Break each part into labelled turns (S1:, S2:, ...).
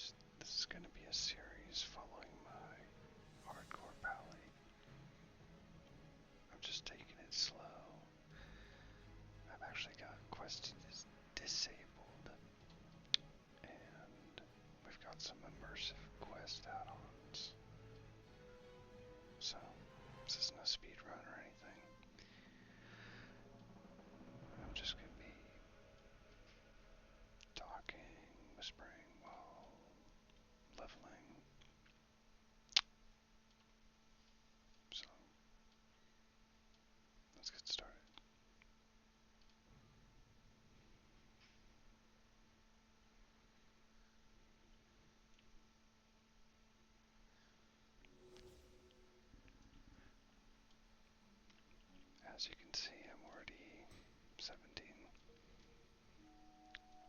S1: This is going to be a series following my hardcore pally. I'm just taking it slow. I've actually got questing disabled, and we've got some immersive quest add-ons. So, this isn't a speed run or anything. I'm just going to be talking, whispering while leveling. So, let's get started. As you can see, I'm already 17.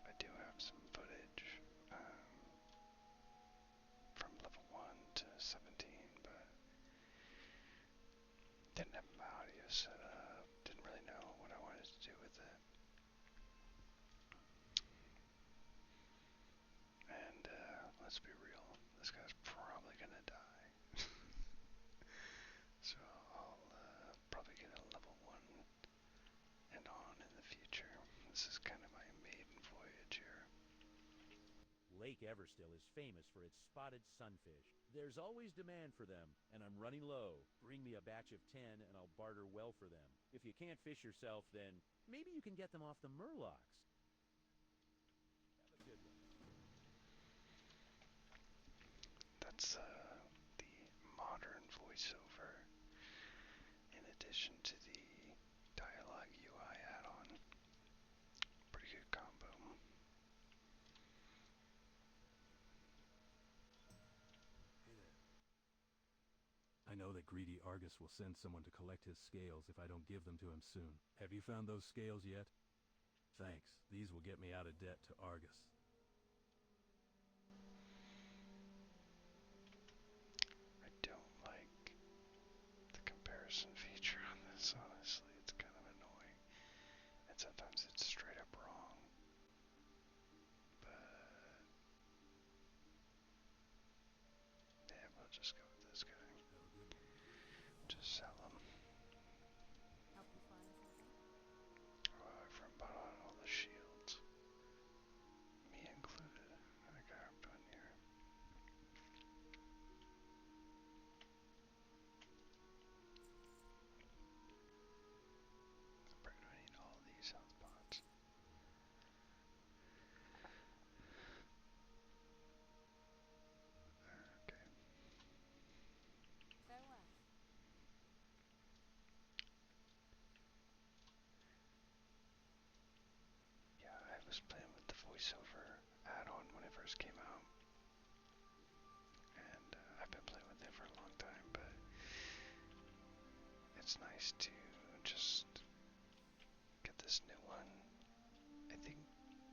S1: I do have some footage from level 1 to 17, but didn't have my audio set up, didn't really know what I wanted to do with it. And let's be real, this guy's probably gonna die. So I'll probably get a level 1 and on in the future. This is kind of my maiden voyage here.
S2: Lake Everstill is famous for its spotted sunfish. There's always demand for them, and I'm running low. Bring me a batch of 10 and I'll barter well for them. If you can't fish yourself, then maybe you can get them off the murlocs. Have a good one.
S1: That's the modern voiceover in addition to the dialogue UI add-on. Pretty good combo.
S3: Hey there. I know that greedy Argus will send someone to collect his scales if I don't give them to him soon. Have you found those scales yet? Thanks. These will get me out of debt to Argus.
S1: I don't like the comparison feature on this, honestly. It's kind of annoying. And sometimes it's straight up wrong. But yeah, we'll just go with this guy.
S3: Have a good one.
S1: Just sell him.
S4: Help you find something?
S1: Oh, I've run bought all the shields. Me included. I grabbed one here. I'm probably gonna need all these health pots. Okay.
S4: Farewell.
S1: Yeah, I was playing with the voiceover add-on when it first came out. And I've been playing with it for a long time, but it's nice to just get this new one. I think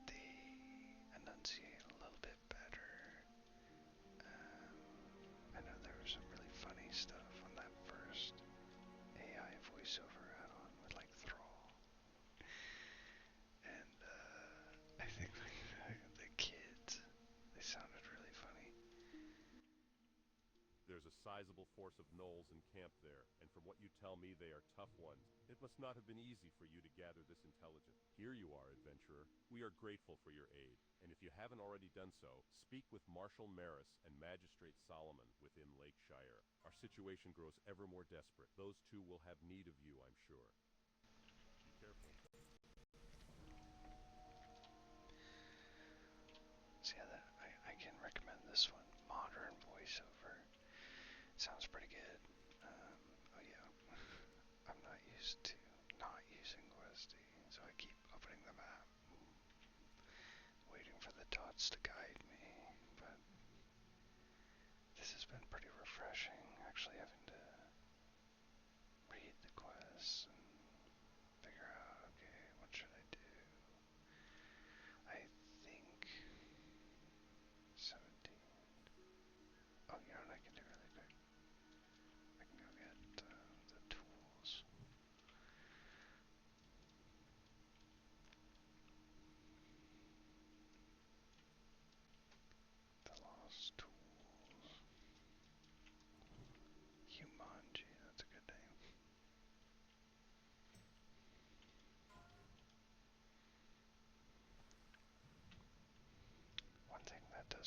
S1: they enunciate a little bit better. I know there was some really funny stuff on that first AI voiceover add-on with like Thrall. And I think like the kids, they sounded really funny.
S5: There's a sizable force of gnolls in camp there, and from what you tell me, they are tough ones. It must not have been easy for you to gather this intelligence. Here you are, adventurer. We are grateful for your aid, and if you haven't already done so, speak with Marshal Maris and Magistrate Solomon within Lakeshire. Our situation grows ever more desperate. Those two will have need of you, I'm sure. Be careful.
S1: So yeah, I can recommend this one. Modern voiceover. Sounds pretty good. Oh yeah, I'm not used to not using Questy, so I keep opening the map, waiting for the dots to guide me, but this has been pretty refreshing, actually having to read the quests and figure out, okay, what should I do? I think 17. Oh, you know what I can do really quick? I can go get the tools. The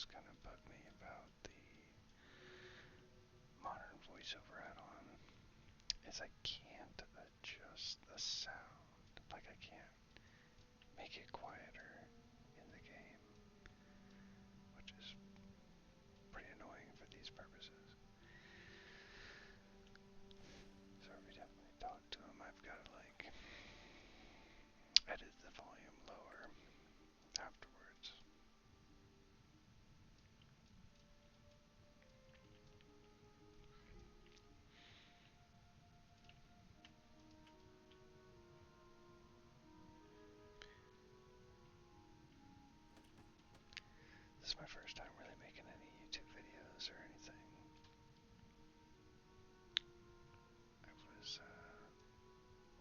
S1: does kind of bug me about the modern voiceover add-on is I can't adjust the sound. Like I can't make it quieter in the game, which is pretty annoying for these purposes. So every time I talk to him, I've got to like edit the volume lower afterwards. This is my first time really making any YouTube videos or anything. I was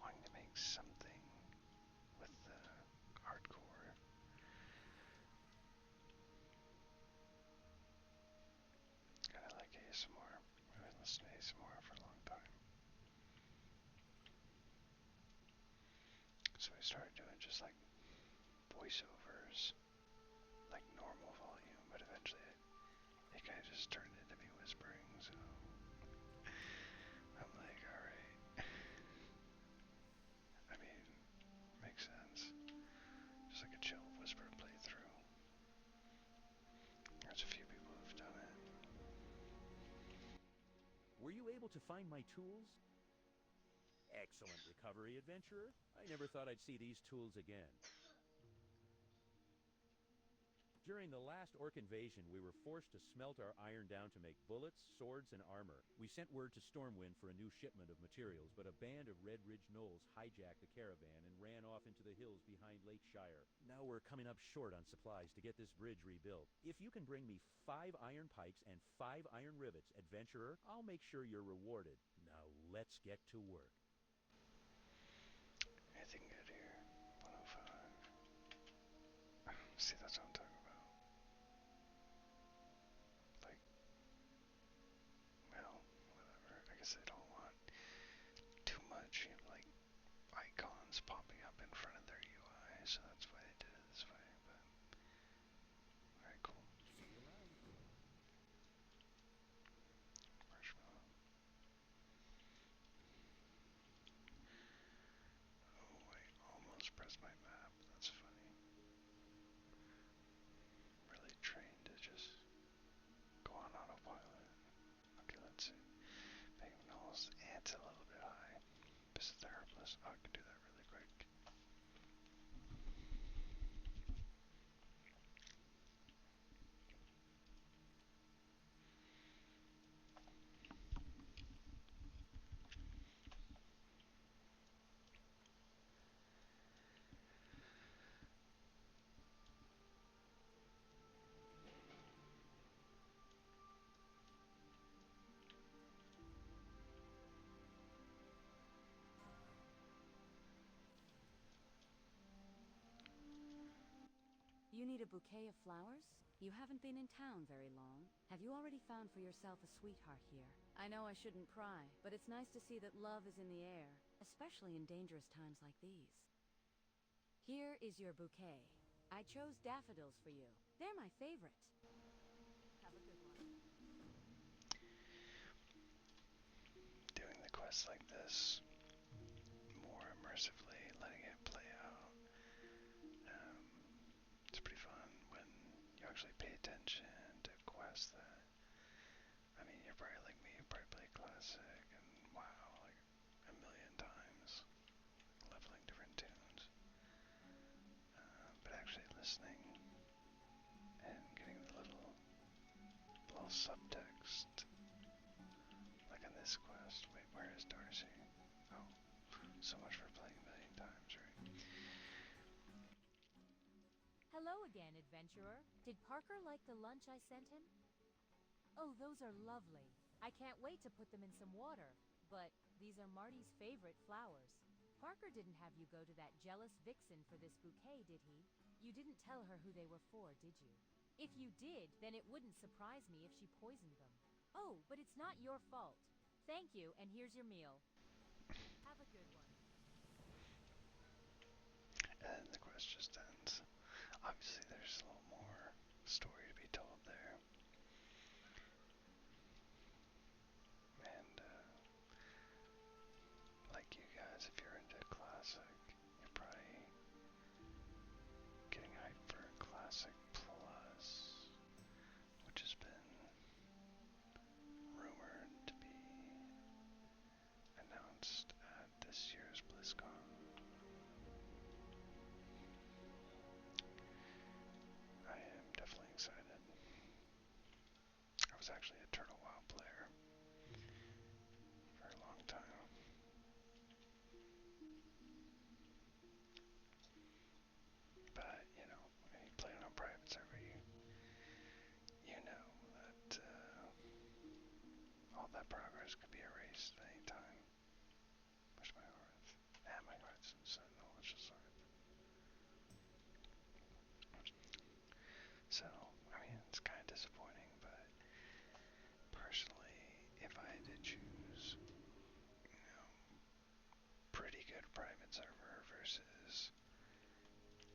S1: wanting to make something with hardcore. Kind of like ASMR. I've been listening to ASMR for a long time. So I started doing just like voiceovers, like normal volume, but eventually it kind of just turned into me whispering, so I'm like, alright. I mean, makes sense. Just like a chill whisper playthrough. There's a few people who've done it.
S2: Were you able to find my tools? Excellent recovery, adventurer. I never thought I'd see these tools again. During the last orc invasion, we were forced to smelt our iron down to make bullets, swords, and armor. We sent word to Stormwind for a new shipment of materials, but a band of Red Ridge Gnolls hijacked the caravan and ran off into the hills behind Lake Shire. Now we're coming up short on supplies to get this bridge rebuilt. If you can bring me 5 iron pikes and 5 iron rivets, adventurer, I'll make sure you're rewarded. Now let's get to work.
S1: Anything good here? 105. See, that's what I'm talking about. Like, well, whatever. I guess I don't want too much, like, icons popping up in front of their UI, so that's why they did it this way, but... Alright, cool.
S2: See you around.
S1: Marshmallow. Oh, I almost pressed my map. That's funny. Really trained to just go on autopilot. Okay, let's see. Penguin Knolls, ants a little bit high. Visit the herbalist. Oh, I can do that really quick.
S4: You need a bouquet of flowers? You haven't been in town very long. Have you already found for yourself a sweetheart here? I know I shouldn't pry, but it's nice to see that love is in the air, especially in dangerous times like these. Here is your bouquet. I chose daffodils for you. They're my favorite. Have a good one.
S1: Doing the quests like this more immersively, letting it play out. It's pretty fun when you actually pay attention to quests that, I mean, you're probably like me, you probably play Classic and WoW like a million times, leveling different tunes. But actually listening and getting the little subtext, like on this quest. Wait, where is Darcy? Oh, so much for playing a million times, right?
S6: Hello again, adventurer. Did Parker like the lunch I sent him? Oh, those are lovely. I can't wait to put them in some water. But these are Marty's favorite flowers. Parker didn't have you go to that jealous vixen for this bouquet, did he? You didn't tell her who they were for, did you? If you did, then it wouldn't surprise me if she poisoned them. Oh, but it's not your fault. Thank you, and here's your meal. Have a good one.
S1: And the quest just ends. Obviously there's a little more story to be told there. actually a Turtle WoW player for a long time. But, you know, when you play on a private server, you know that all that progress could be erased at any time. Where's my hearth? My hearth's in Sentinel, let's just start. So, I mean, it's kind of disappointing, but personally, if I had to choose, you know, pretty good private server versus,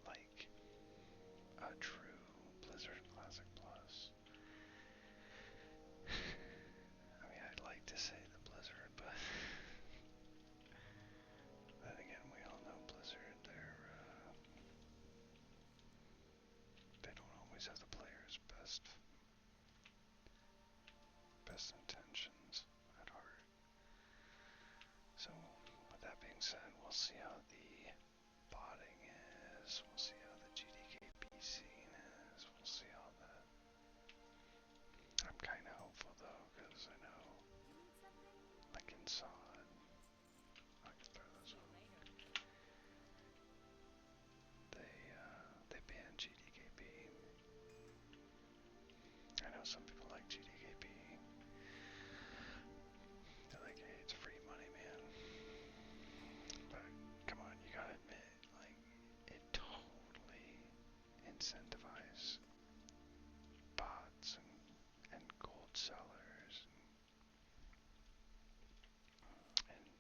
S1: like, a true Blizzard Classic Plus, I mean, I'd like to say the Blizzard, but then again, we all know Blizzard, they don't always have the players' best intentions at heart. So, with that being said, we'll see how the botting is, we'll see how the GDKP scene is, we'll see how that. I'm kind of hopeful though, because I know, like in Sod, I can throw those on. They banned GDKP. I know some people like GDKP. They're like, hey, it's free money, man. But come on, you gotta admit, like, it totally incentivizes bots and gold sellers and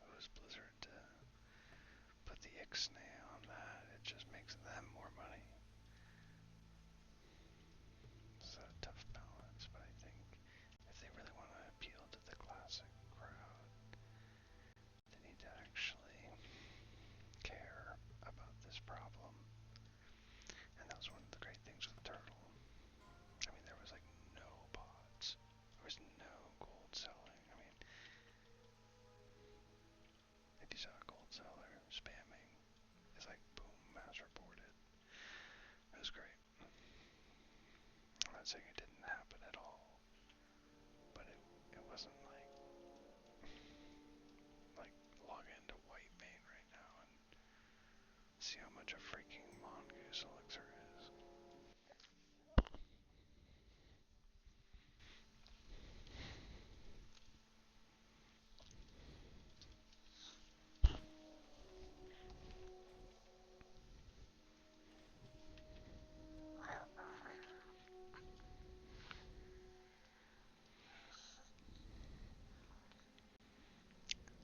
S1: who's Blizzard to put the ixnay on that. It just makes them more money. It's a tough balance, but I think if they really want to appeal to the classic crowd, they need to actually care about this problem. And that was one of the great things with Turtle. I mean, there was like no bots. There was no gold selling. I mean, if you saw a gold seller spamming, it's like boom, mass reported. It was great. I'm not saying it didn't happen at all, but it wasn't like log into Whitemane right now and see how much a freaking mongoose elixir is.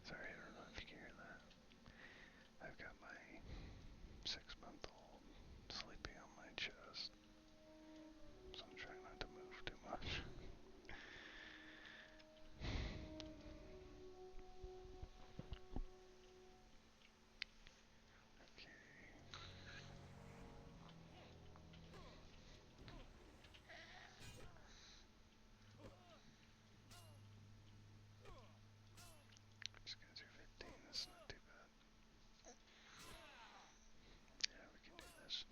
S1: Sorry, I don't know if you can hear that. I've got my 6-month-old sleeping on my chest, so I'm trying not to move too much. Okay. Just gonna do 15, that's not too bad. Yeah, we can do this.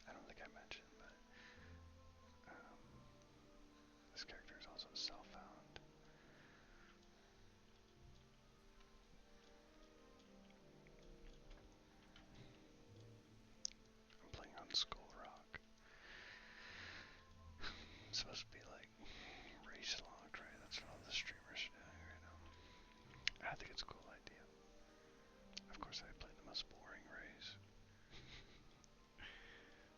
S1: I don't think I mentioned, but this character is also self-found. I'm playing on Skull Rock. It's supposed to be like race locked, right? That's what all the streamers are doing right now. I think it's a cool idea. Of course, I play the most boring race.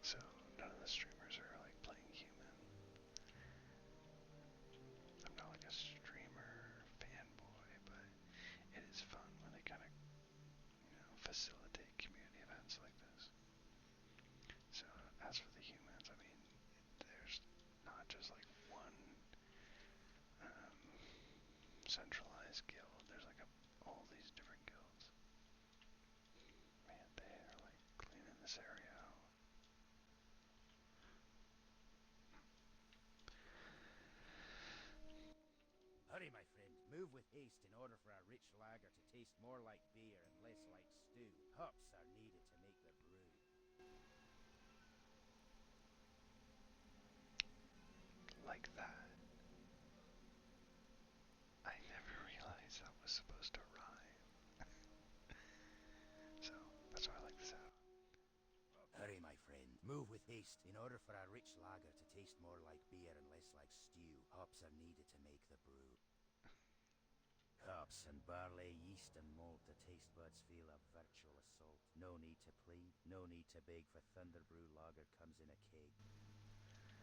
S1: So none of the streamers are like playing human. I'm not like a streamer fanboy, but it is fun when they kind of, facilitate community events like this. So as for the humans, I mean, there's not just like one centralized guild. There's like all these different guilds. Man, they are like cleaning this area out.
S2: Hurry, my friend.
S7: Move with haste in order for our rich lager to taste more like beer and less like stew. Hops are needed to make the brew.
S1: Like that. I never realized that was supposed to rhyme. So, that's why I like this out.
S7: Hurry, my friend. Move with haste in order for our rich lager to taste more like beer and less like stew. Hops are needed to make the brew. Hops and barley, yeast and malt, the taste buds feel a virtual assault. No need to plead, no need to beg, for Thunder Brew lager comes in a keg.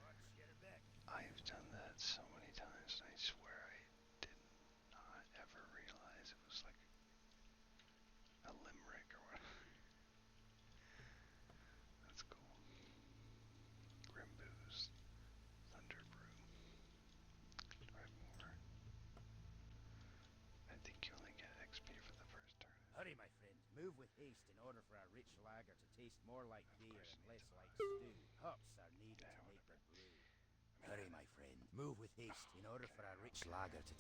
S7: Watch your back.
S1: I've done that so many times, and I swear I did not ever realize it was like a limerick or whatever. That's cool. Grim Booze, Thunder Brew. Do I have more? I think you only get XP for the first turn.
S7: Hurry, my friend. Move with haste in order for our rich lager to taste more like
S1: Of
S7: beer
S1: course
S7: and
S1: you
S7: less
S1: need
S7: like
S1: to
S7: stew. Hops are needed
S1: Yeah,
S7: to make
S1: whatever.
S7: the brew. Hurry, my friend. Move with haste in order for our rich lager to...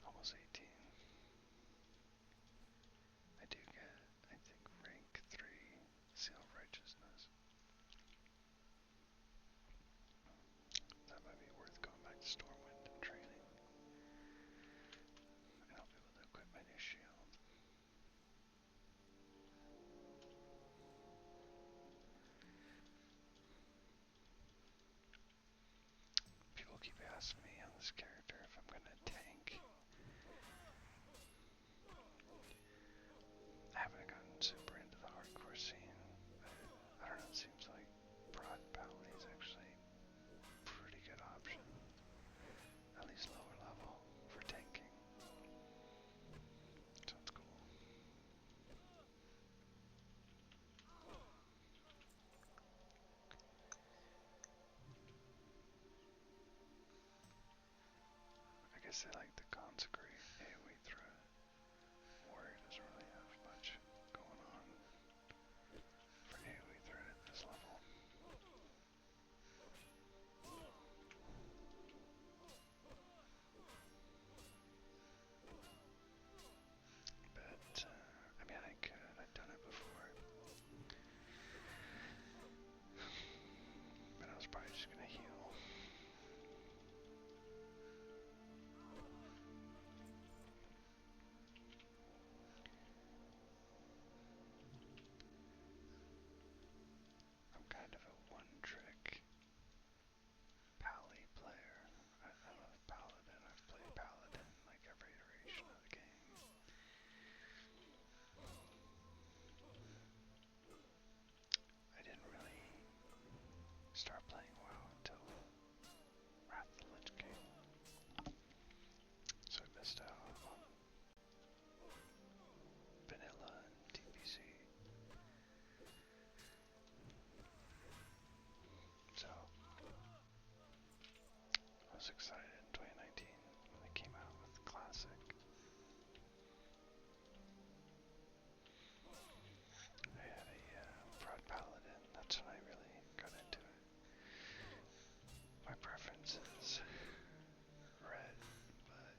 S1: Almost 18. I do get, I think, rank 3 Seal of Righteousness. That might be worth going back to Stormwind and training. And I'll be able to equip my new shield. People keep asking me on this character if I'm gonna tank. I haven't gotten super into the hardcore scene. I don't know, it seems like Broad Paladin is actually a pretty good option. At least lower level for tanking. Sounds cool. I guess I like the consecrate AoE threat. Warrior doesn't really have much going on for AoE threat at this level. But, I mean, I could. I've done it before. But I was probably just gonna heal. I'm kind of a one-trick Pally player. I love Paladin. I've played Paladin like every iteration of the game. I didn't really start playing WoW until Wrath of the Lich King. So I missed out on vanilla and TPC. So I was excited in 2019 when they came out with Classic. I had a Broad Paladin. That's when I really got into it. My preference is red, but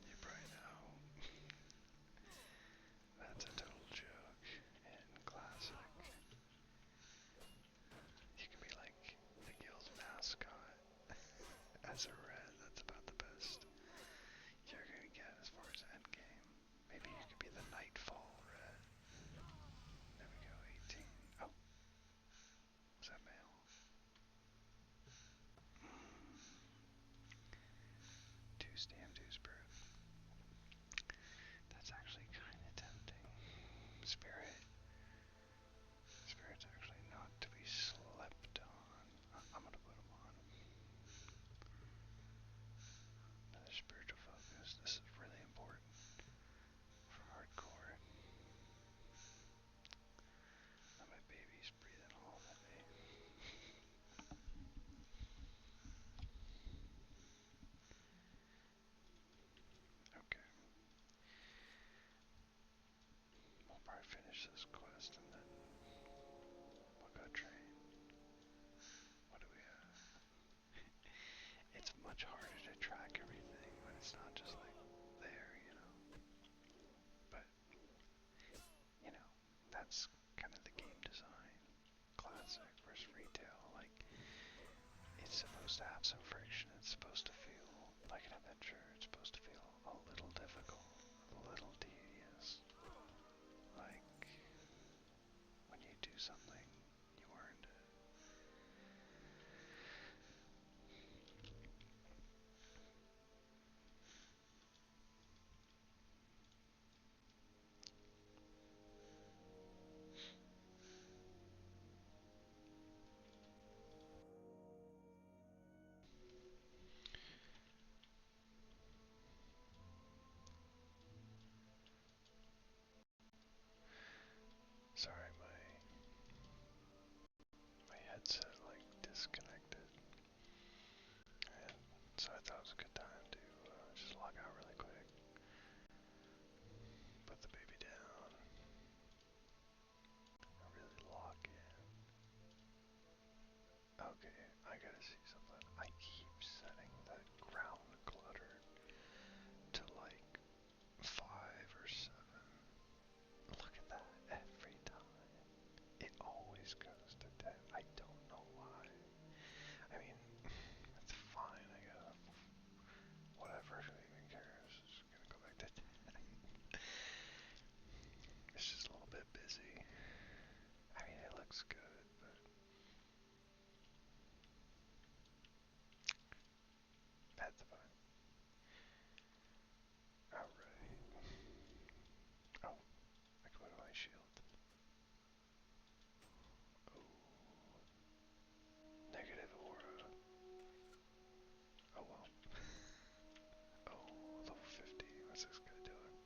S1: you probably know that's a total joke in Classic. You can be like the guild mascot as a red. That's about the best you're gonna get as far as endgame. Maybe you could be the Nightfall red. There we go, 18. Oh, was that male? Two spirit. That's actually kind of tempting. Spirit's actually not to be slept on. I'm gonna put him on. Another spiritual focus. This is really important for hardcore. Now my baby's breathing all over me. Okay. We'll probably finish this quest and then we'll go train. What do we it's not just like there, But, that's kind of the game design. Classic versus retail. Like, it's supposed to have some friction. It's supposed to feel like an adventure. It's supposed to feel a little difficult, a little tedious. Like, when you do something, you earned it. Sorry, my headset like disconnected, and so I thought it was a good time to just log out really quick, put the baby down, and really log in. Okay, I gotta see something. I keep setting the ground clutter to like 5 or 7. Look at that, every time. It always goes to 10. I don't know why. I mean, it's fine, I guess. Whatever, who even cares? It's gonna go back to 10. It's just a little bit busy. I mean, it looks good, but that's fine. Alright. Oh, I go to my shield. Oh. Negative aura. Oh well. Oh, level 50. What's this guy doing?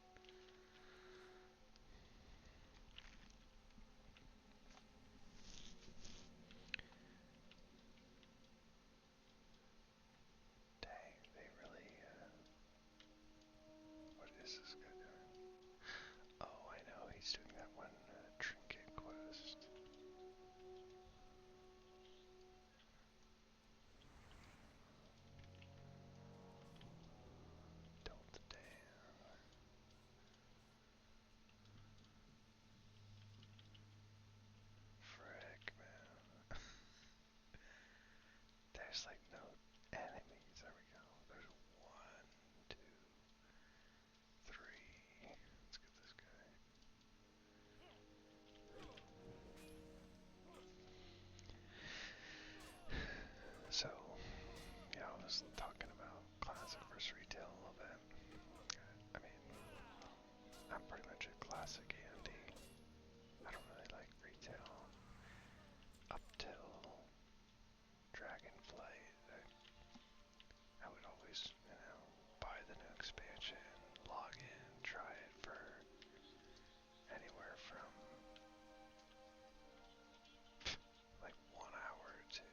S1: Dang, they really, what is this guy doing? Oh, I know, he's doing that one trinket quest. Delta Dan. Frick, man. There's like no enemies. There we go. There's 1, 2, 3. Let's get this guy. So, I was talking about classic versus retail a little bit. I mean, I'm pretty much a classic Andy. I don't really like retail. Up till Dragonflight, I would always, buy the new expansion, log in, try it for anywhere from like 1 hour to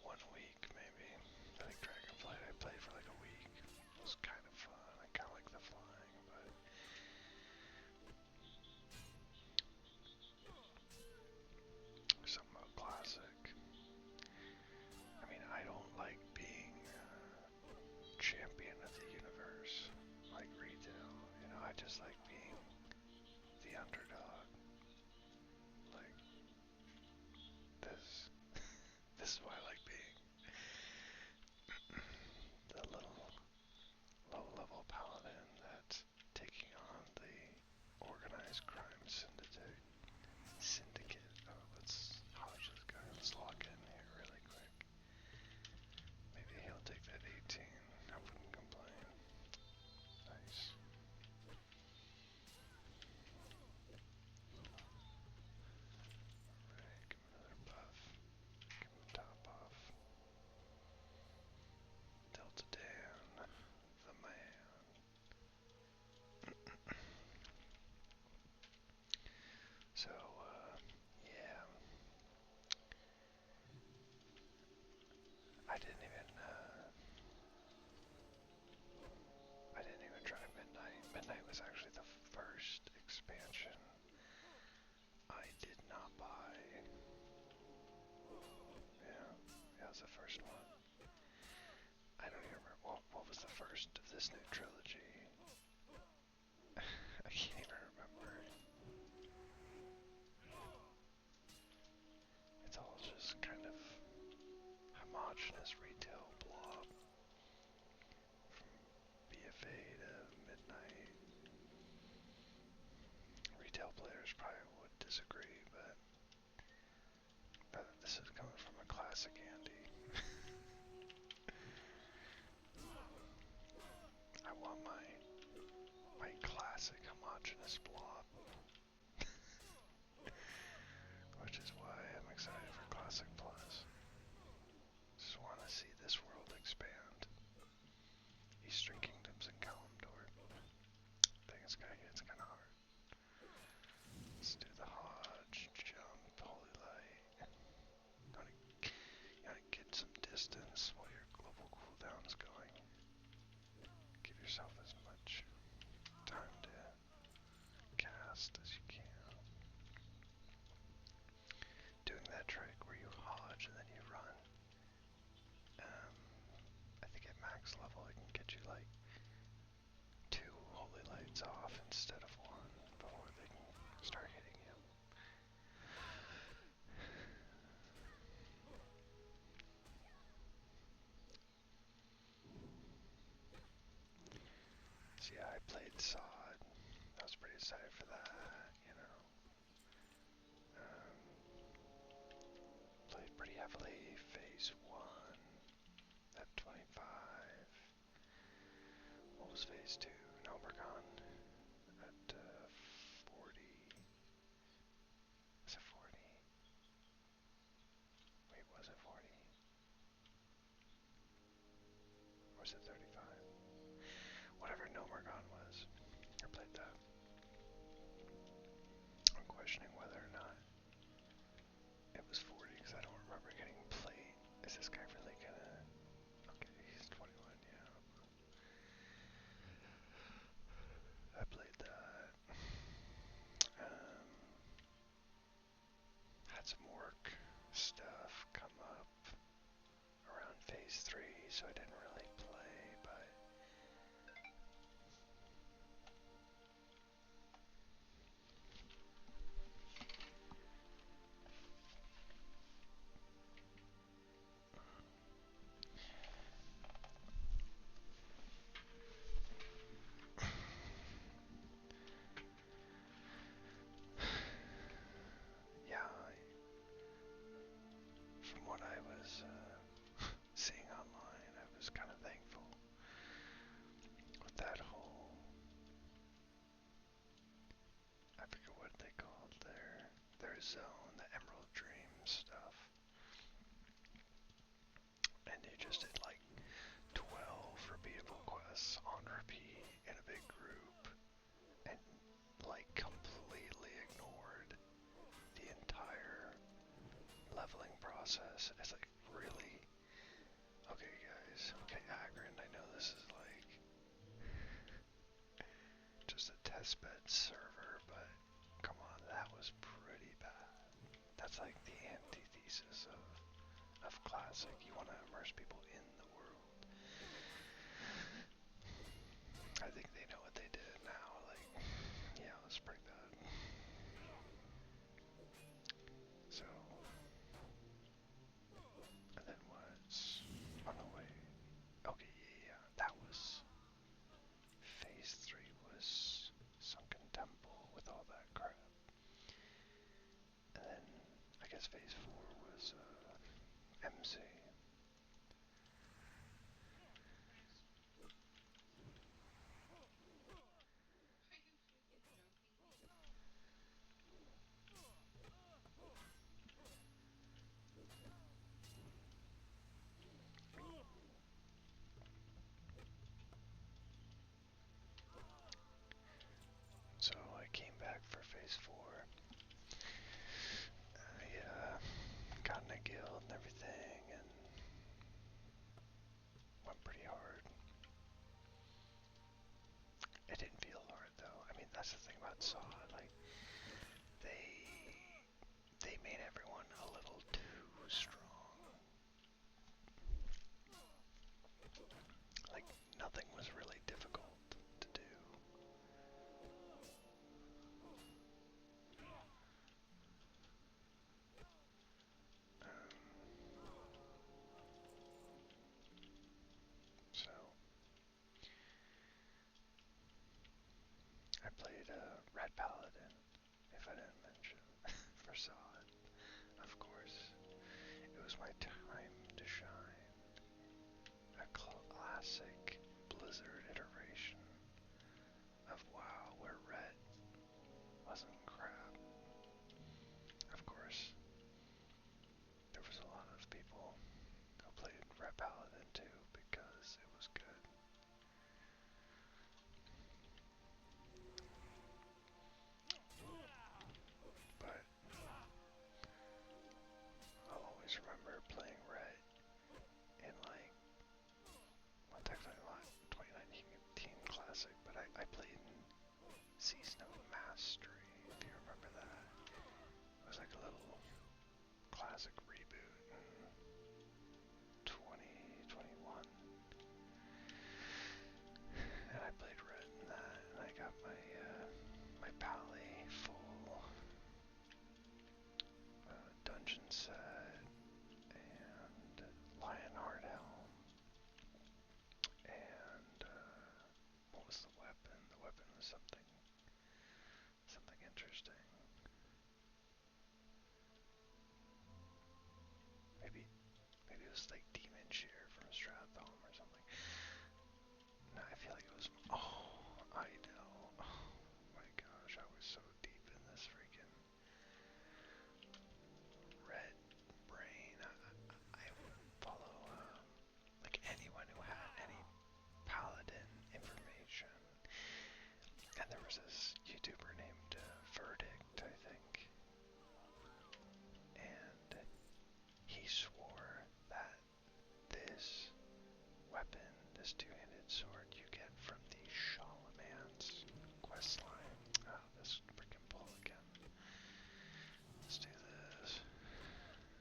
S1: 1 week maybe. I think Dragonflight I played for like a week. It was kind of fun. I kind of like the flying, but something about classic. I mean, I don't like being champion of the universe like retail. I just like being the underdog. Like this. This is why I like being the little low-level paladin that's taking on the organized crime syndicate. Oh, let's hodge this guy. Let's lock in here really quick. Maybe he'll take that 18. I wouldn't complain. Nice. Alright, give him another buff. Give him top off. Delta Dan, the man. So, yeah. I didn't even try Midnight. Midnight was actually the first expansion I did not buy. Yeah, that was the first one. I don't even remember what was the first of this new trilogy. I can't even remember. It's all just kind of homogenous retail blob from BFA to Midnight. Retail players probably would disagree, but this is coming from a classic Andy. I want my classic homogenous blob. Which is why I'm excited for Classic Plus. Just want to see this world expand. Eastern Kingdoms and Kalimdor. I think it's kind of hard. Let's do the Hodge, jump, Holy Light. You gotta get some distance while your global cooldown's going. Give yourself as much time to cast as you can. Doing that trick where you hodge and then you run. I think at max level it can get you like 2 holy lights off instead of 1 before they can start hitting you. So yeah, I played Sod. I was pretty excited for that, you know. Played pretty heavily phase 1 at 25. What was phase 2? Nomergon at 40. Was it 40? Wait, was it 40? Or was it 35? Whatever Nomergon was. I played that. I'm questioning whether or not it was 40 because I don't remember getting played. Is this guy really gonna... Okay, he's 21, yeah. I played that. Had some work stuff come up around phase 3, so I didn't really play, but yeah, from what I was seeing online, I was kind of thankful with that whole, I forget what they called their zone, the Emerald Dream stuff, and you just did like 12 repeatable quests on repeat in a big group, and like completely ignored the entire leveling process. It's like, really? Okay guys, okay Agron, I know this is like just a testbed server, but come on, that was pretty bad. That's like the antithesis of classic. You want to immerse people in the world. I think they know what they did now. Like, yeah, it was pretty bad. So, and then was, oh no wait, okay, yeah, that was, phase 3 was Sunken Temple with all that crap. And then, I guess phase 4 was, MC. So I came back for phase 4. I got in a guild and everything, and went pretty hard. It didn't feel hard though. I mean, that's the thing about Saw. Like, they made everyone a little too strong. Like, nothing my time to shine. A classic Blizzard iteration of WoW where red wasn't crap. Of course, there was a lot of people who played Red Paladin too because it was good. But I'll always remember playing Red in like, well technically not 2019 Classic, but I played in Season of Mastery, if you remember that. It was like a little classic reboot in 2021. And I played Red in that, and I got my my Pally full dungeon set, and Lionheart Helm, and what was the weapon? The weapon was something interesting. Maybe it was like Demon Shear from Stratholm or something. No, I feel like it was. Oh, I know. Oh my gosh, I was so deep in this freaking Red brain. I would follow like anyone who had any Paladin information. And there was this YouTuber named Verdict, I think, and he swore that this weapon, this two-handed sword you get from the Shalamance questline. Oh, this freaking pull again. Let's do this.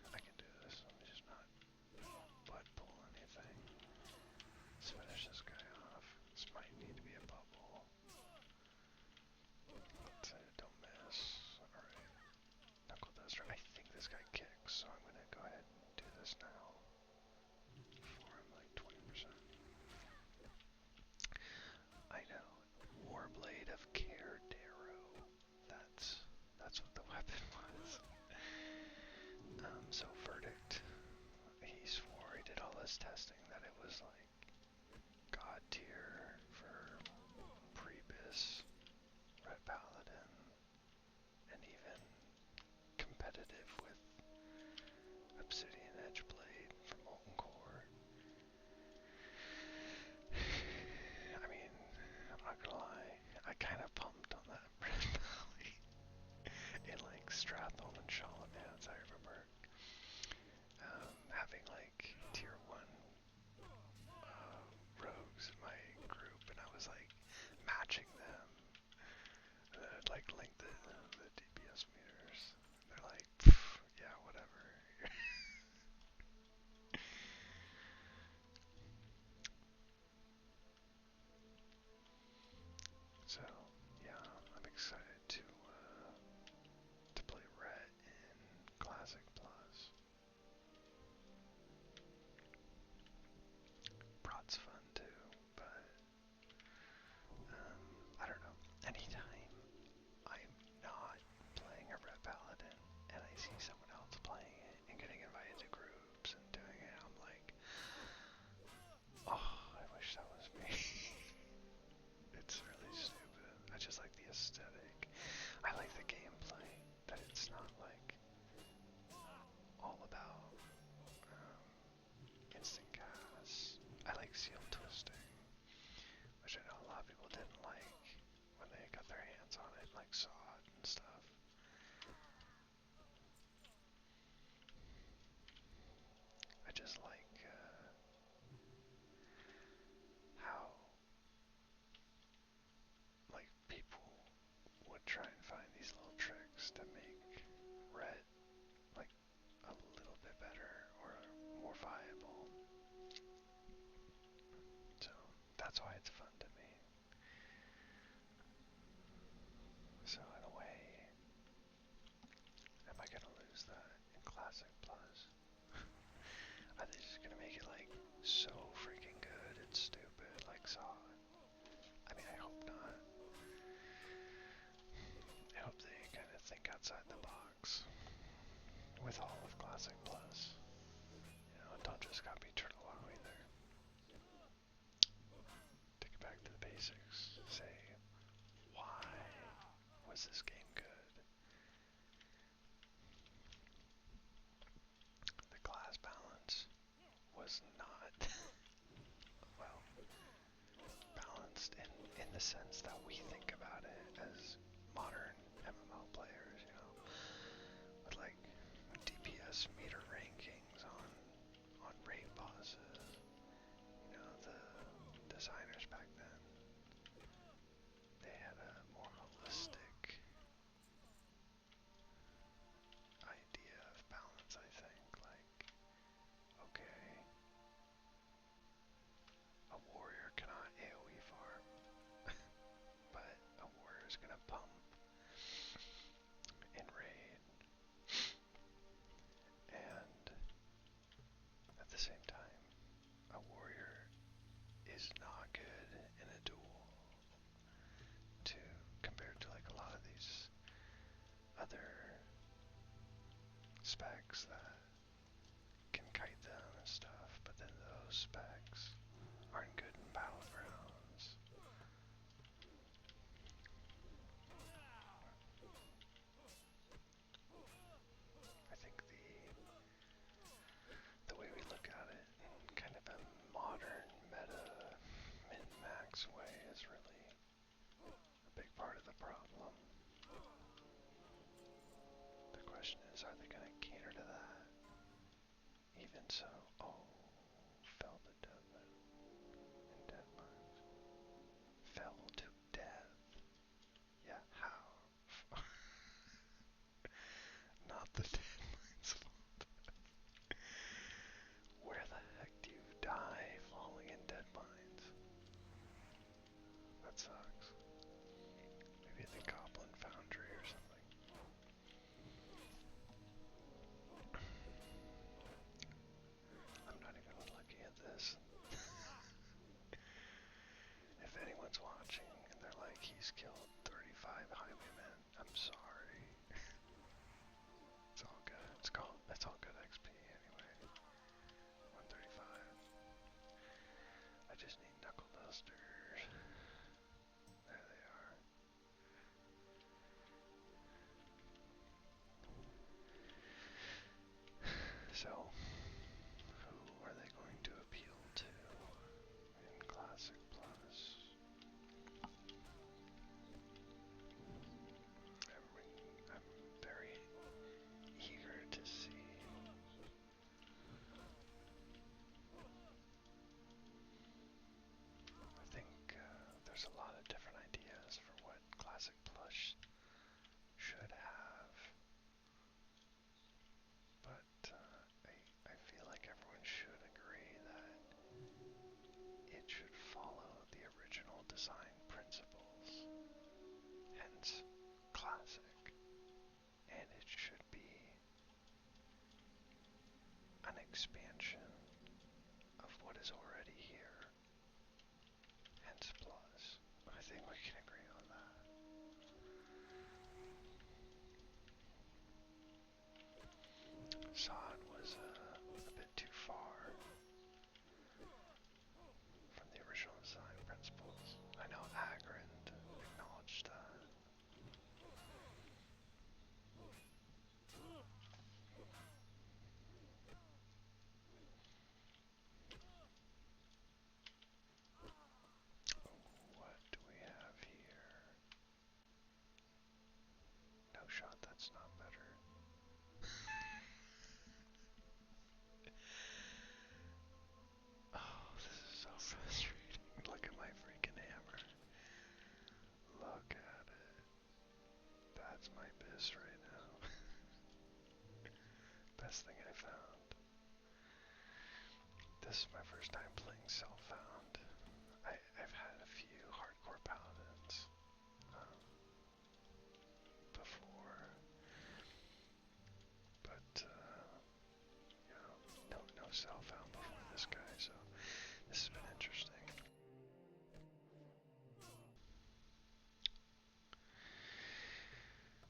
S1: I can do this. Let me just not butt pull anything. Let's finish this guy off. This might need to be a bubble. Let's don't miss. Alright. Knuckle Duster. I think this guy kicks, so I'm gonna go ahead and do this now. Before I'm like 20%. I know. Warblade of Care Darrow. That's what the weapon was. So Verdict, he swore, he did all this testing that it was like God tier for Priebus, Red Paladin, and even competitive with Obsidian Edgeblade from Molten Core. I mean, I'm not gonna lie, I kind of pumped on that Red Valley in like Stratholm and Shalamance. I remember having like tier 1 rogues in my group, and I was like matching them. And then I'd like link the DPS meters. They're like, yeah, whatever. So yeah, I'm excited to play Red in Classic Plus. Brod's fun too, but I don't know. Anytime I'm not playing a Red Paladin and I see someone else playing it and getting invited to groups and doing it, I'm like, oh, I wish that was me. It's really stupid. I just like the aesthetic. I like the gameplay, that it's not like all about instant cast. I like seal twisting, which I know a lot of people didn't like when they got their hands on it, like saw it and stuff. I just like how like people would try and find these little tricks to make Red like a little bit better or more viable. So that's why it's fun to me. So in a way, am I gonna lose that in Classic Plus? Are they just gonna make it like so freaking good it's stupid like Saw? I mean, I hope not. I hope they kind of think outside the box with all of Classic Plus. basics say, why was this game good? The class balance was not, well, balanced in the sense that we think about it as modern MMO players, you know, with like DPS meter rankings on raid bosses. You know, the designers back then, they had a more holistic idea of balance, I think. Like, okay, a warrior cannot AoE farm, but a warrior is gonna pump in raid, and at the same time, a warrior is not good in a duel to compared to like a lot of these other specs that can kite them and stuff, but then those specs aren't good in battlegrounds. I think the way we look at it in kind of a modern meta min-max way is really a big part of the problem. The question is, are they going to cater to that? Even so, oh, fell to death in deadlines. Fell to death. Yeah, how? Not the deadline's fault. Where the heck do you die falling in deadlines? That sucks. Maybe at the Goblin Foundry or something. I'm not even looking at this. If anyone's watching and they're like, he's killed 35 highwaymen, I'm sorry. It's all good. It's all good XP anyway. 135. I just need knuckle dusters. There they are. So, who are they going to appeal to in Classic Plus? I'm very eager to see. I think there's a lot of different ideas for what Classic Plus should have, but I feel like everyone should agree that it should follow the original design principles, hence Classic, and it should be an expansion of what is already here, hence Plus. I think we can agree on that. Sod was a bit too far from the original design principles. I know Agrand acknowledged that. What do we have here? No shot, that's not better. Oh, this is so frustrating. Look at my freaking hammer. Look at it. That's my biz right now. Best thing I found. This is my first time playing Self-Found. I've had a few hardcore Paladins before, but no Self-Found before this guy, so this has been interesting.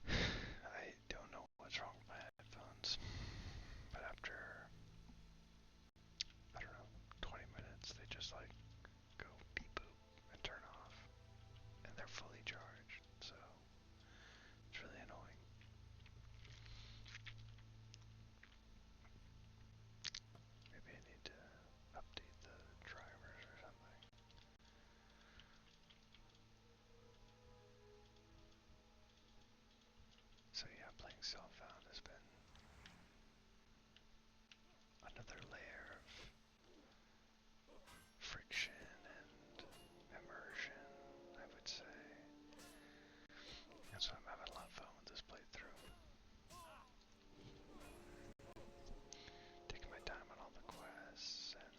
S1: I don't know what's wrong with my headphones, but after, I don't know, 20 minutes, they just like go beep boop and turn off. playing Self-Found has been another layer of friction and immersion, I would say. That's why I'm having a lot of fun with this playthrough. Taking my time on all the quests, and,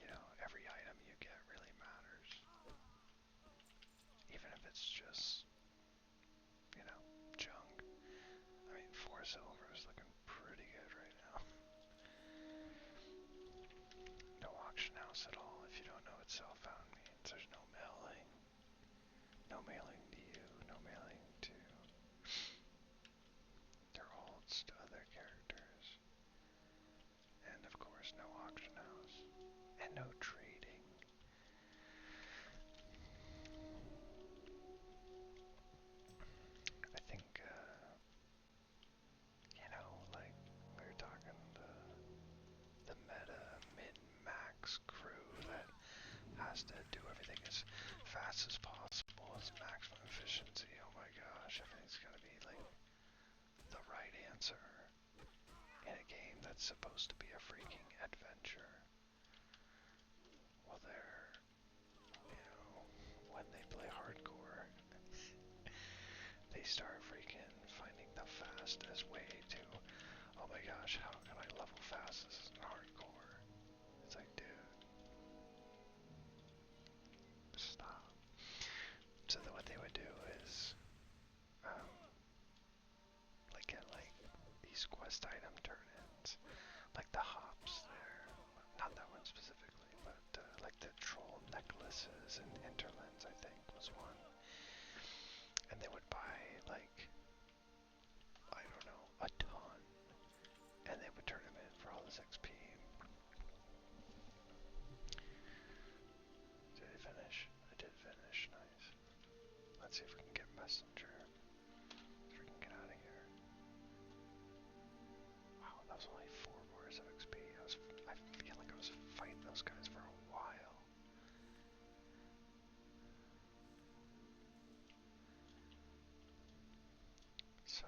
S1: you know, every item you get really matters. Even if it's just, you know, junk. I mean, 4 silver is looking pretty good right now. No auction house at all. If you don't know what Self-Found means, there's no mailing. No mailing to you, no mailing to their olds, to other characters. And of course, no auction house. And no trading. I think, you know, like, we were talking, the meta min-max crew that has to do everything as fast as possible, as maximum efficiency. Oh my gosh, everything's gotta be like the right answer in a game that's supposed to be a freaking adventure. Well, they're, you know, when they play hardcore, they start freaking finding the fastest way to, oh my gosh, how can I level fastest in hardcore? It's like, dude, stop. So then what they would do is, like get like these quest item turn-ins, like the hops there, not that one specifically, but like the troll necklaces and interlands, I think was one, and they would buy like, I don't know, a ton, and they would turn them in for all this XP. Did I finish? I did finish, nice. Let's see if we can get messenger. If we can get out of here. Wow, that was only 4 bars of XP. I feel like I was fighting those guys for a while. So,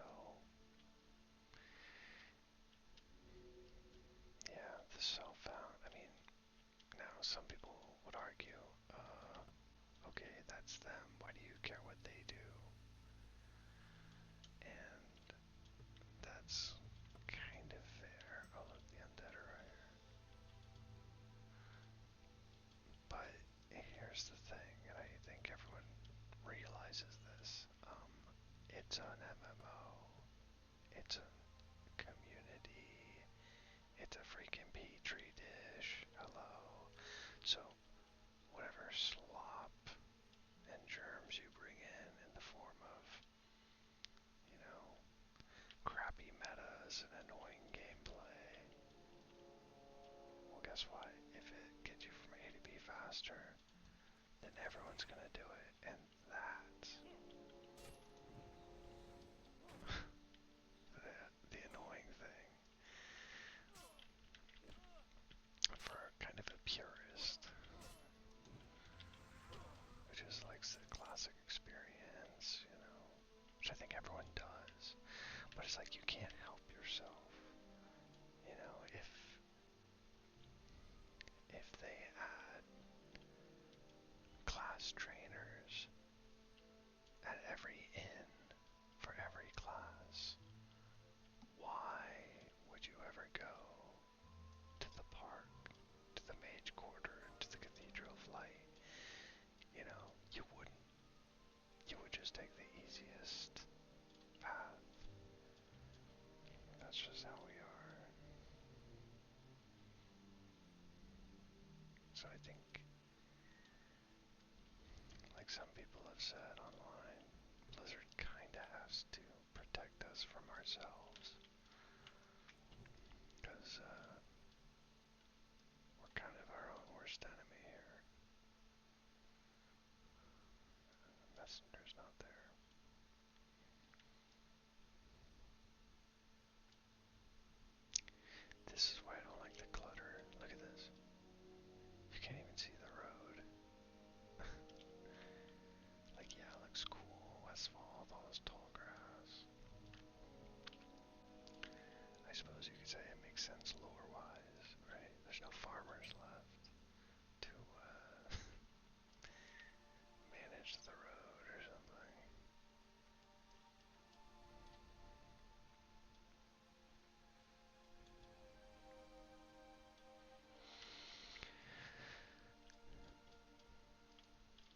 S1: yeah, the Self-Found. I mean, now some people would argue, okay, that's them. Why do you care what they do? And that's kind of fair. Oh, look, the undead are right here. But here's the thing, and I think everyone realizes this. It's an MMO. It's a community. It's a freaking petri dish. Hello. So, whatever slop and germs you bring in the form of, you know, crappy metas and annoying gameplay, well, guess what? If it gets you from A to B faster, then everyone's gonna do it, and that's the annoying thing for kind of a purist who just likes the classic experience, you know, which I think everyone does. But it's like you can't help yourself, you know, if they add class trainers at every inn for every class, why would you ever go to the park, to the Mage Quarter, to the Cathedral of Light? You know, you wouldn't. You would just take the easiest path. That's just how we are. So I think, like some people have said online, Blizzard kinda has to protect us from ourselves. Because, we're kind of our own worst enemy here. The messenger's not there. This is why I don't like the clutter. Look at this. You can't even see the road. Like, yeah, it looks cool. Westfall with all this tall grass. suppose you could say it makes sense lore-wise, right? There's no farmers left to manage the road or something.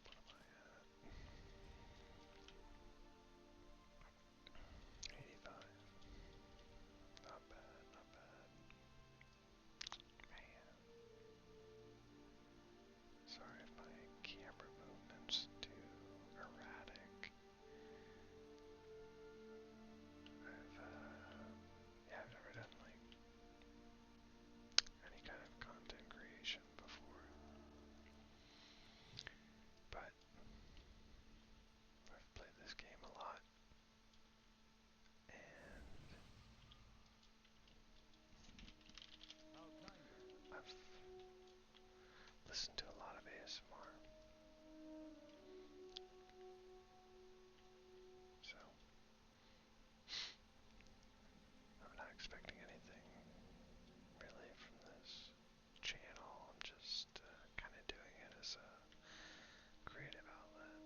S1: What am I at? 85. Not bad, not bad. Man. Sorry if my camera movement's too erratic. I've never done like any kind of content creation before, but I've played this game a lot, and I've listened to a lot of ASMR, so I'm not expecting anything really from this channel. I'm just kind of doing it as a creative outlet.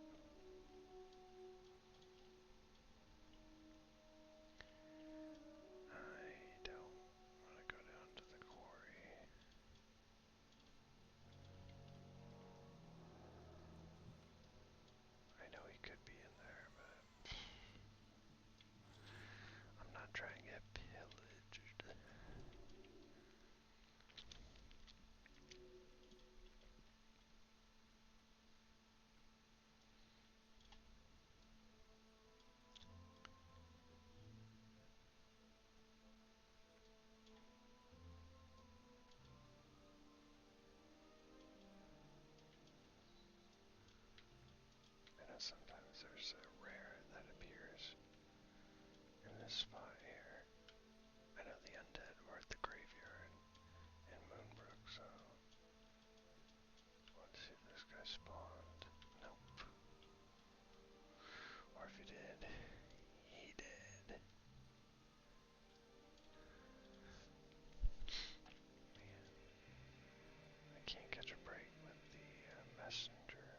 S1: I don't want to go down to the quarry. I know he could be in there, but I'm not trying to get pillaged. I know sometimes there's a rare that appears in this spot here. I know the undead were at the graveyard in Moonbrook, so let's see if this guy spawned. Nope. Or if he did, he did. Man, I can't catch a break with the messenger,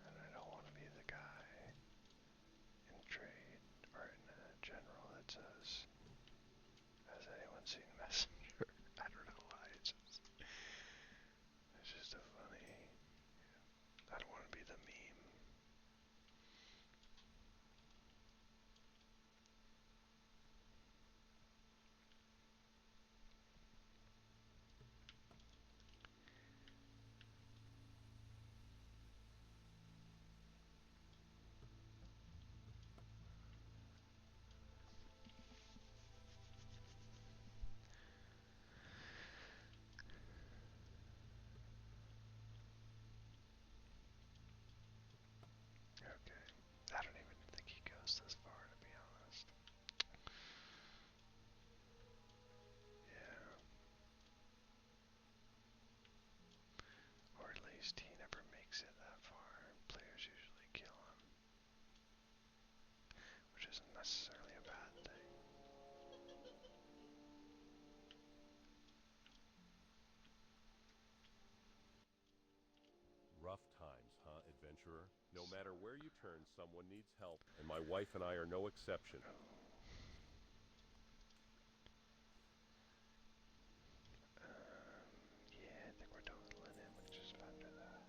S1: and I don't want to be the guy in trade or in general that says, "Has anyone seen Messenger?" I don't know why. It's just a funny. I don't want to be the meme. Okay. I don't even think he goes this far, to be honest. Yeah. Or at least he never makes it that far. Players usually kill him, which isn't necessarily a bad thing.
S5: Rough times, huh, adventurer? No matter where you turn, someone needs help, and my wife and I are no exception.
S1: Yeah, I think we're done with linen, which is after that.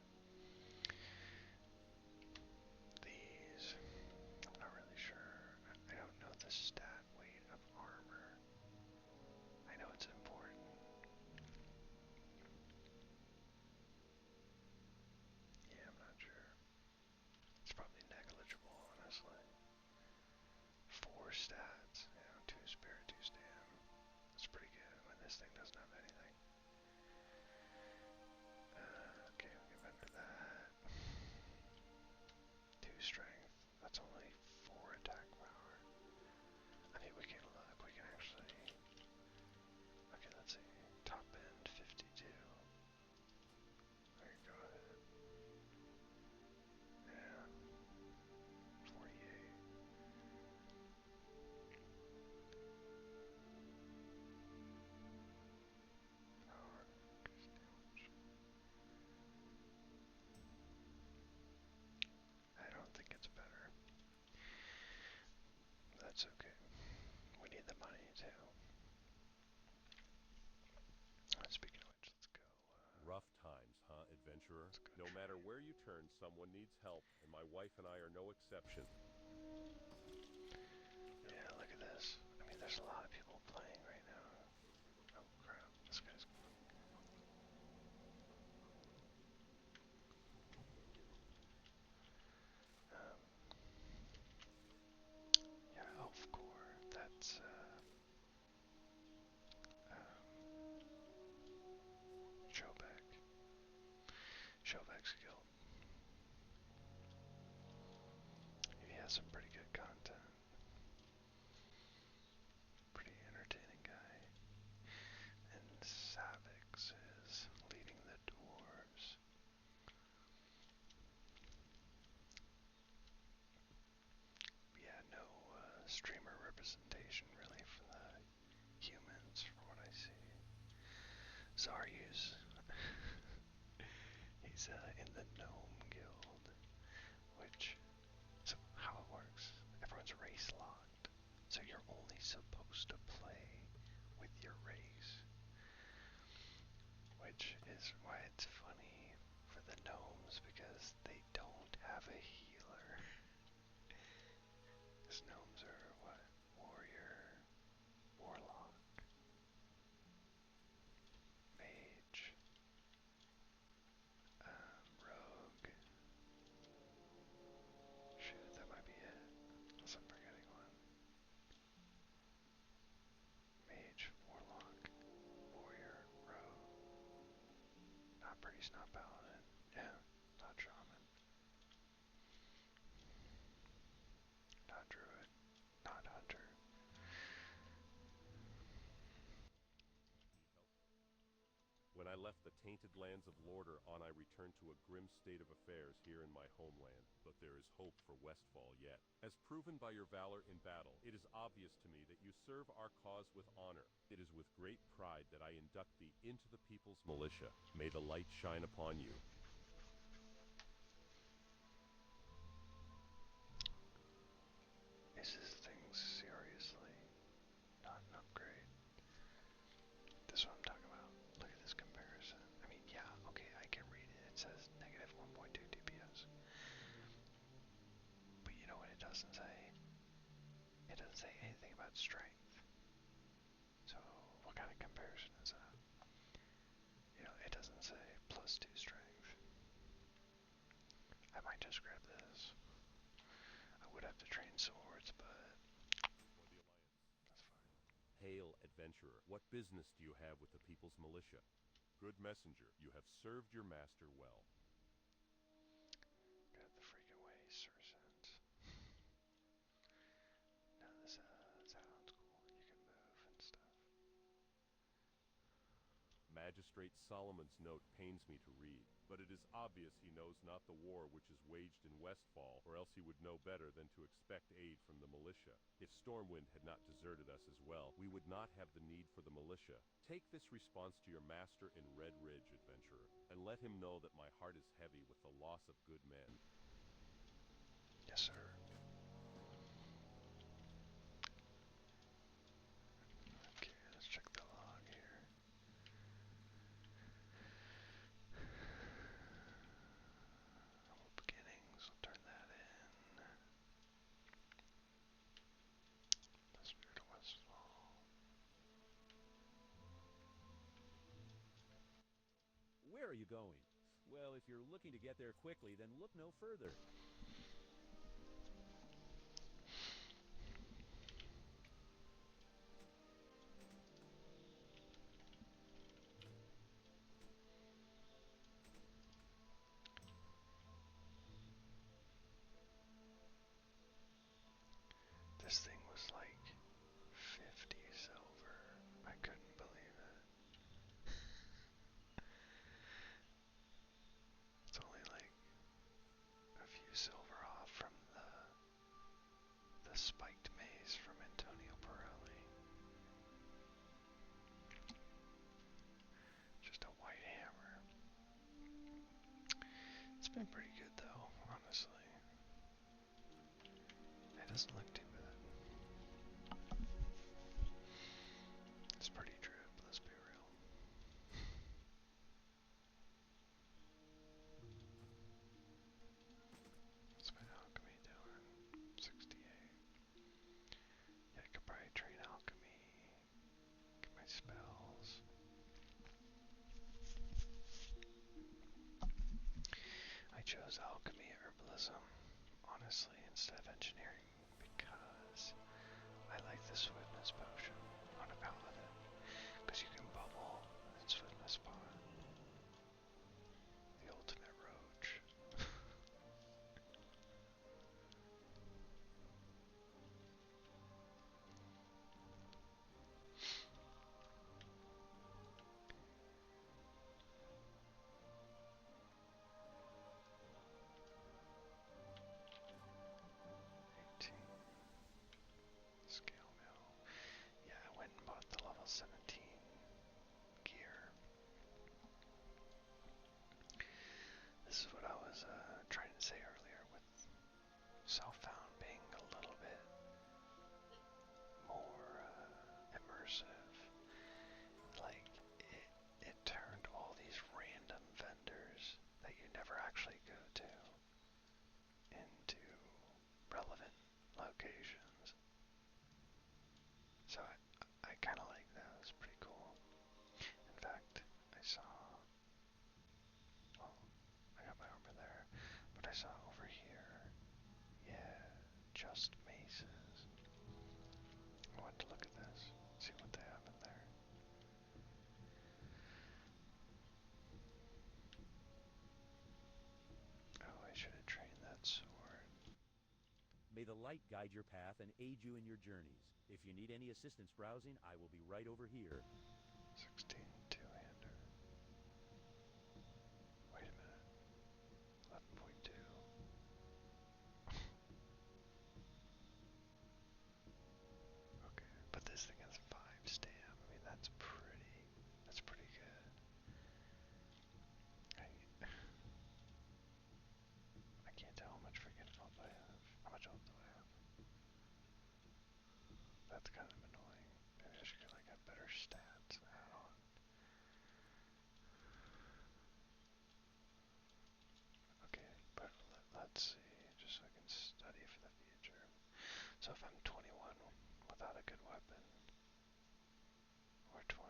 S1: These, I'm not really sure. I don't know the stat weight of armor. I know it's important. Yeah, I'm not sure. It's probably negligible, honestly. 4 stats, 2 spirit, 2 stam. That's pretty good when this thing doesn't have anything. Okay, we can vendor that. 2 strength. That's only 4 attack power. I mean, we can look. We can actually. Okay, let's see. Top end 52. I can go ahead. Yeah. 48. it's okay. We need the money too. Speaking of which, let's go.
S5: Rough times, huh, adventurer? No matter where you turn, someone needs help, and my wife and I are no exception.
S1: Yeah, look at this. I mean, there's a lot of people playing right now. Oh crap, this guy's... yeah, Elf Core. That's, Showback. Showback's guild. He has some pretty good content. Pretty entertaining guy. And Savix is leading the dwarves. Yeah, no streamer representation really from the humans, from what I see. Zaryu's he's in the gnome guild, which, so how it works, everyone's race locked, so you're only supposed to play with your race, which is why it's funny for the gnomes, because they don't have a healer. Because gnomes are, what, warrior, warlock, mage, rogue. Shoot, that might be it. Unless I'm forgetting one. Mage, warlock, warrior, rogue. Not priest, not paladin. Yeah, not shaman. Not druid. Not hunter.
S5: When I left the tainted lands of Lordaeron, I returned to a grim state of affairs here in my homeland, but there is hope for Westfall yet. As proven by your valor in battle, it is obvious to me that you serve our cause with honor. It is with great pride that I induct thee into the People's Militia. May the light shine upon you.
S1: Is this thing seriously not an upgrade? This is what I'm talking about. Look at this comparison. I mean, yeah, okay, I can read it. It says negative 1.2 DPS. But you know what it doesn't say? It doesn't say anything about strength. So, what kind of comparison is that? You know, it doesn't say +2 strength. I might just grab this. I would have to train swords, but that's fine.
S5: Hail, adventurer. What business do you have with the People's Militia? Good messenger, you have served your master well.
S1: Got the freaking way, Sercent. Now this sounds cool. You can move and stuff.
S5: Magistrate Solomon's note pains me to read, but it is obvious he knows not the war which is waged in Westfall, or else he would know better than to expect aid from the militia. If Stormwind had not deserted us as well, we would not have the need for the militia. Take this response to your master in Red Ridge, adventurer, and let him know that my heart is heavy with the loss of good men.
S1: Yes, sir. Okay, let's check the log here. Humble beginnings, we'll turn that in. The Spirit of Westfall.
S2: Where are you going? Well, if you're looking to get there quickly, then look no further.
S1: This thing was like 50 silver. I couldn't believe it. It's only like a few silver off from the spiked maze from Antonio Pirelli. Just a white hammer. It's been pretty good though, honestly. It doesn't look too bad. spells. I chose alchemy herbalism, honestly, instead of engineering, because I like the swiftness potion on a paladin, because you can bubble and swiftness pot. The ultimate roach. 18. Scale mill. Yeah, I went and bought the level 17 gear. This is what I was trying to say earlier with Self-Found being a little bit more immersive. Like, it turned all these random vendors that you never actually go to into relevant locations. So I kind of like that. It was pretty cool. In fact, I saw, well, I got my armor there, but I saw over here, yeah, just maces. I wanted to look at this, see what they have in there. Oh, I should have trained that sword.
S2: May the light guide your path and aid you in your journeys. If you need any assistance browsing, I will be right over here.
S1: 16 two-hander. Wait a minute. 11.2. Okay, but this thing has 5 stam. I mean, that's pretty good. I can't tell how much freaking health I have. How much health do I have? That's kind of annoying. Maybe I should get like a better stats add-on. Okay, but let's see, just so I can study for the future. So if I'm 21 without a good weapon, or 20,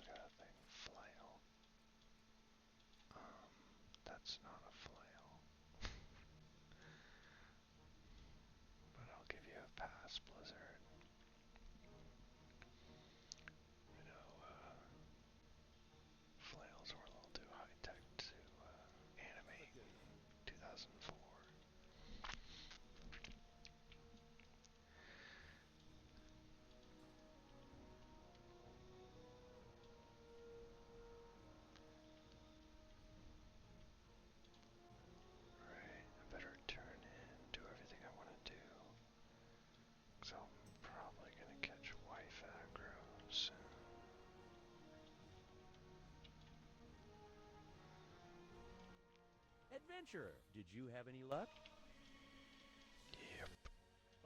S1: look at that thing, flail. That's not a flail. But I'll give you a pass, Blizzard. You know, flails were a little too high-tech to animate in 2004. Alright, I better turn in, do everything I want to do. Because I'm probably going to catch wife aggro soon.
S2: Adventurer, did you have any luck?
S1: Yep.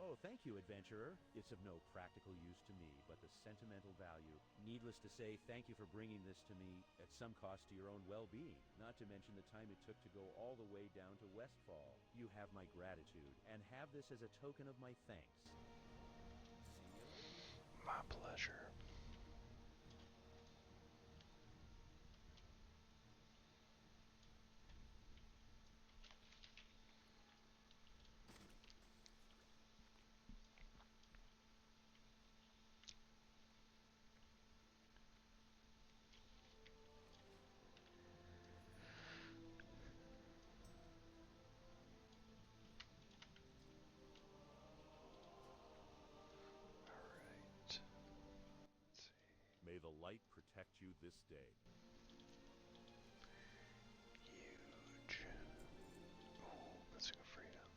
S2: Oh, thank you, Adventurer. It's of no practical use to me, but the sentimental value. Needless to say, thank you for bringing this to me at some cost to your own well-being, not to mention the time it took to go all the way down to Westfall. You have my gratitude, and have this as a token of my thanks. See you later.
S1: My pleasure. Alright. Let's see.
S5: May the light protect you this day.
S1: Huge. Ooh, Blessing of Freedom.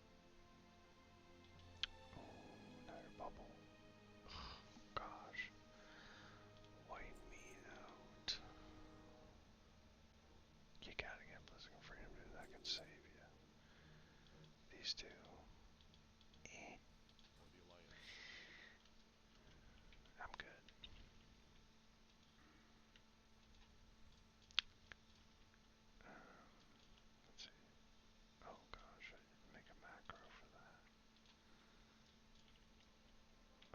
S1: Ooh, another bubble. Gosh. Wipe me out. You gotta get Blessing of Freedom, dude. That can save you. These two. Eh.
S5: For the Alliance.
S1: I'm good. Let's see. Oh gosh, I didn't make a macro for that.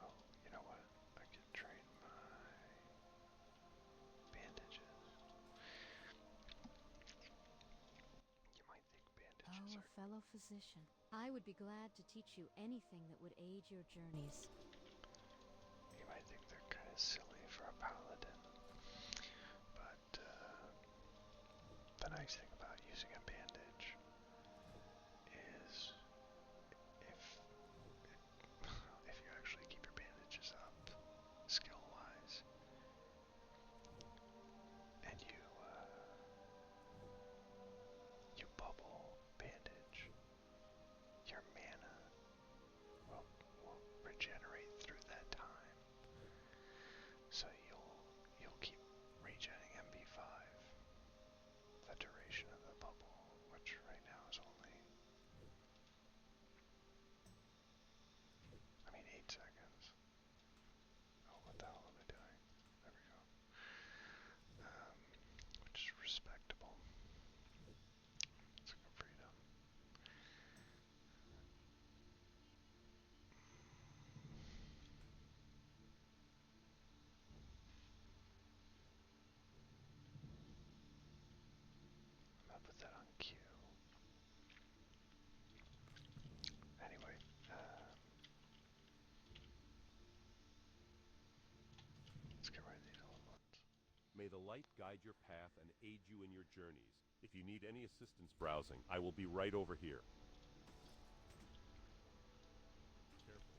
S1: Oh, you know what? I can train my
S4: fellow physician. I would be glad to teach you anything that would aid your journeys.
S1: You might think they're kind of silly for a paladin, but the nice thing about using a bandage is if you actually keep your bandages up, skill-wise, and you bubble bandage, your mana will regenerate through that time. So you'll keep regenning MP5 the duration of the bubble, which right now is only 8 seconds. Oh, what the hell am I doing? There we go. Which is respectable. It's like a freedom. I'm gonna put that on Q. Anyway, let's get rid of these old ones.
S5: May the light guide your path and aid you in your journeys. If you need any assistance browsing, I will be right over here. Careful.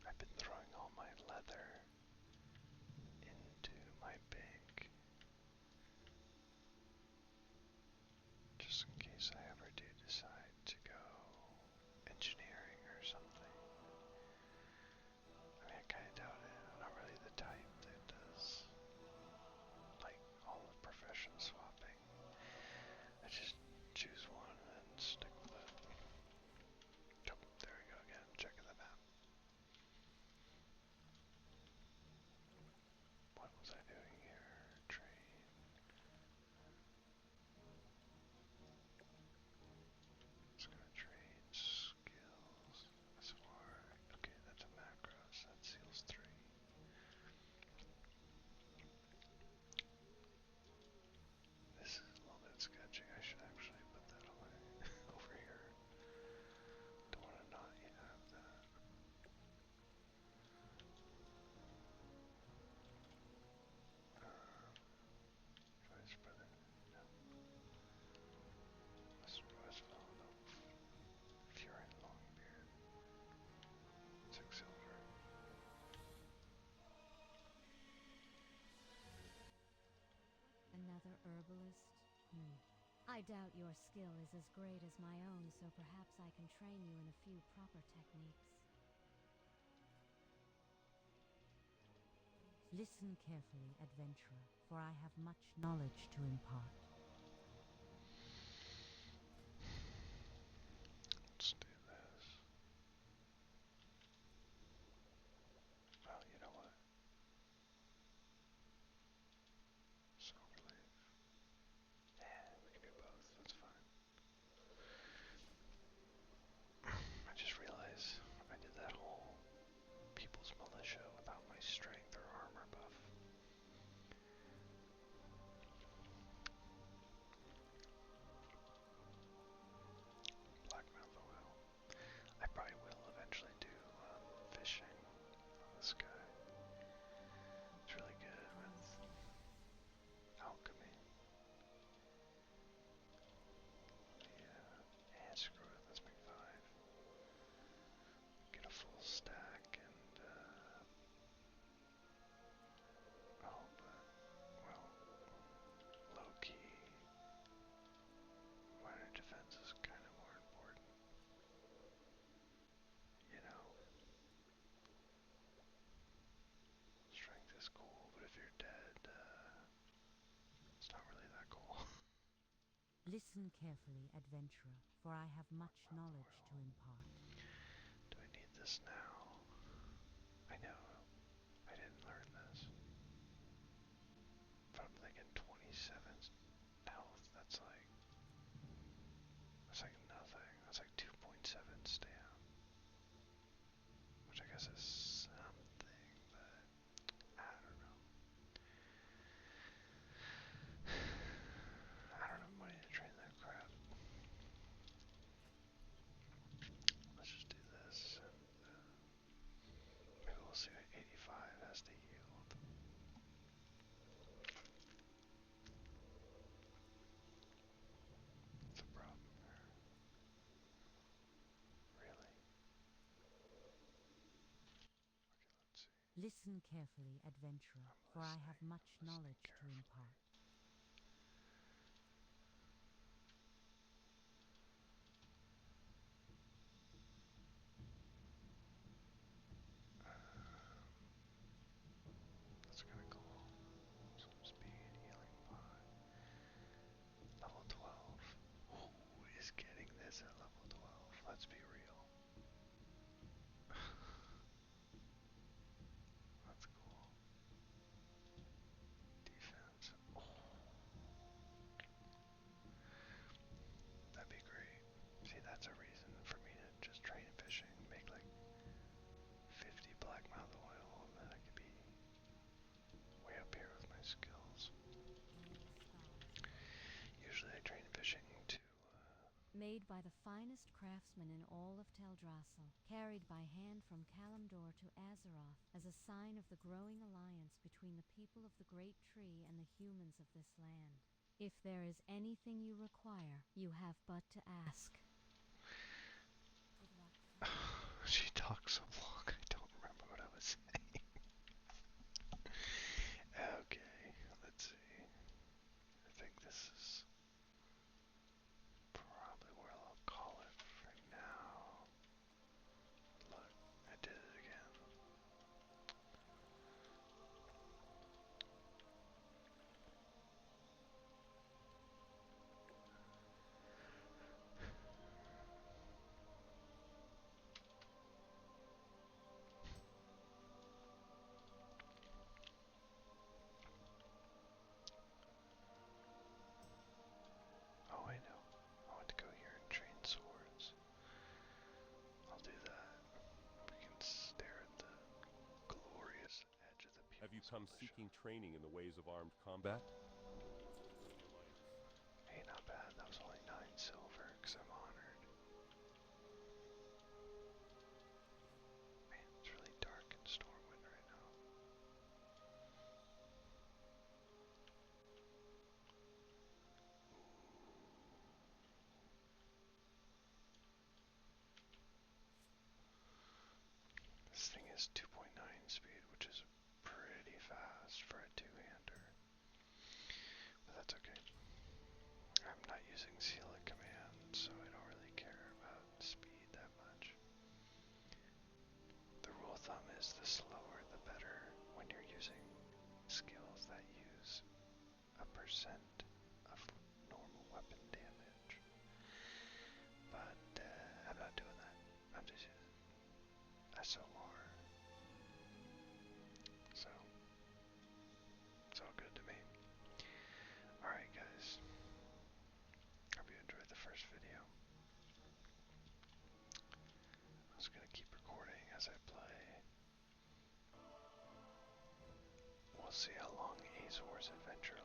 S1: I've been throwing all my leather into my bank, just in case I ever do decide to go engineering or something. I kind of doubt it. I'm not really the type that does like all the profession swapping. I just choose one and stick with it. Oh, there we go again, checking the map. What was I doing here? Train. Let's go to train skills. As far. Okay, that's a macros. That seals 3. This is a little bit sketchy. I should actually put that away over here. Don't want to not have that. Vice brother. No. Westfall, no. Fury Longbeard. 6 silver.
S4: Another herbalist? I doubt your skill is as great as my own, so perhaps I can train you in a few proper techniques. Listen carefully, adventurer, for I have much knowledge to impart.
S1: Let's do this. Well, you know what? Snow relief. Yeah, we can do both. That's fine. I just realized I did that whole people's militia without my strength or armor buff. Blackmouth oil. I probably will eventually do fishing on this guy. It's really good with alchemy. Yeah, and screw it, let's make 5. Get a full stack and, oh, but, well, low-key, minor defense is kind of more important, you know? Strength is cool, but if you're dead, it's not really that cool.
S4: Listen carefully, adventurer, for I have much knowledge to impart.
S1: Do I need this now? I know, I didn't learn this. But I'm thinking 27 health, that's like nothing. That's like 2.7 stam. Which I guess is something, but I don't know. I don't know,
S6: Listen carefully, adventurer, for I have much knowledge to impart.
S1: That's kind of cool. Some speed, healing pot. Level 12. Who is getting this at level 12? Let's be real. That's cool. Defense. Oh. That'd be great. See, that's a reason for me to just train fishing, make like 50 blackmouth oil, and then I could be way up here with my skills. Usually I train fishing to
S4: Made by the finest craftsmen in all of Teldrassil, carried by hand from Kalimdor to Azeroth as a sign of the growing alliance between the people of the Great Tree and the humans of this land. If there is anything you require, you have but to ask.
S1: She talks so long, I don't remember what I was saying. Okay, let's see. I think this is probably where I'll call it for now. Look, I did it again. Oh, I know. I want to go here and train swords. I'll do that. We can stare at the glorious edge of the People's
S5: Have you come
S1: Militia.
S5: seeking training in the ways of armed combat?
S1: Hey, not bad. That was only 9 silver, because I'm honored. Man, it's really dark in Stormwind right now. This thing is 2.9 speed, which is pretty fast for a two-hander. But that's okay. I'm not using Seal at command, so I don't really care about speed that much. The rule of thumb is the slower the better when you're using skills that use a percent of normal weapon damage. But I'm not doing that. I'm just using SOR. So, it's all good to me. Alright guys, hope you enjoyed the first video. I'm just gonna keep recording as I play. We'll see how long Azor's adventure